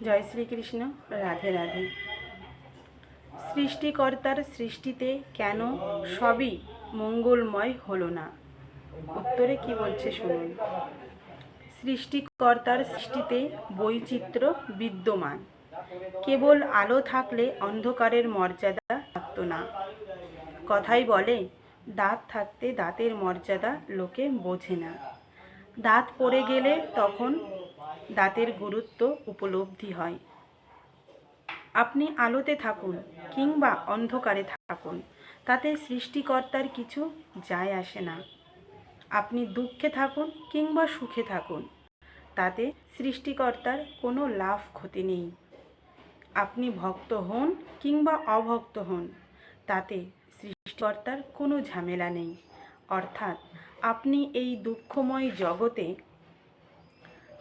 জয় শ্রীকৃষ্ণ। রাধে রাধে। সৃষ্টিকর্তার সৃষ্টিতে কেন সবই মঙ্গলময় হলো না? উত্তরে কি বলছে শুনুন। সৃষ্টিকর্তার সৃষ্টিতে বৈচিত্র্য বিদ্যমান। কেবল আলো থাকলে অন্ধকারের মর্যাদা থাকত না। কথাই বলে, দাঁত থাকতে দাঁতের মর্যাদা লোকে বোঝে না। দাঁত পড়ে গেলে তখন দাঁতের গুরুত্ব উপলব্ধি হয়। আপনি আলোতে থাকুন কিংবা অন্ধকারে থাকুন, তাতে সৃষ্টিকর্তার কিছু যায় আসে না। আপনি দুঃখে থাকুন কিংবা সুখে থাকুন, তাতে সৃষ্টিকর্তার কোনো লাভ ক্ষতি নেই। আপনি ভক্ত হন কিংবা অভক্ত হন, তাতে সৃষ্টিকর্তার কোনো ঝামেলা নেই। অর্থাৎ আপনি এই দুঃখময় জগতে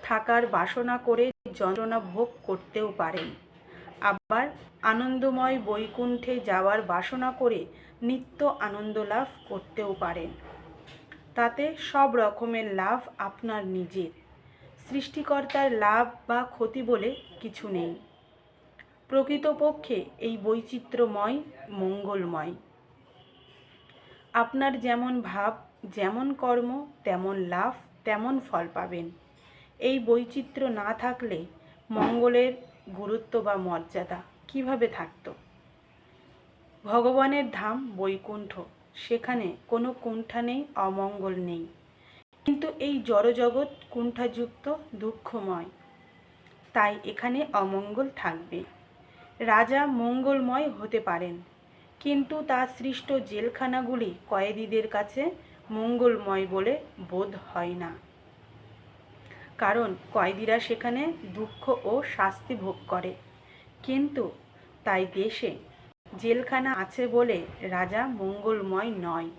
থাকার বাসনা করে যন্ত্রণা ভোগ করতেও পারেন, আবার আনন্দময় বৈকুণ্ঠে যাওয়ার বাসনা করে নিত্য আনন্দ লাভ করতেও পারেন। তাতে সব রকমের লাভ আপনার নিজের। সৃষ্টিকর্তার লাভ বা ক্ষতি বলে কিছু নেই। প্রকৃতপক্ষে এই বৈচিত্র্যময় মঙ্গলময়। আপনার যেমন ভাব, যেমন কর্ম, তেমন লাভ, তেমন ফল পাবেন। এই বৈচিত্র্য না থাকলে মঙ্গলের গুরুত্ব বা মর্যাদা কিভাবে থাকত? ভগবানের ধাম বৈকুণ্ঠ, সেখানে কোনো কুণ্ঠা নেই, অমঙ্গল নেই। কিন্তু এই জড়জগৎ কুণ্ঠাযুক্ত, দুঃখময়, তাই এখানে অমঙ্গল থাকবে। রাজা মঙ্গলময় হতে পারেন, কিন্তু তার সৃষ্ট জেলখানাগুলি কয়েদিদের কাছে মঙ্গলময় বলে বোধ হয় না। কারণ কয়েদিরা সেখানে দুঃখ ও শাস্তি ভোগ করে। কিন্তু তাই দেশে জেলখানা আছে বলে রাজা মঙ্গলময় নয়,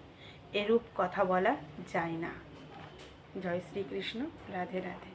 এরূপ কথা বলা যায় না। জয় শ্রীকৃষ্ণ। রাধে রাধে।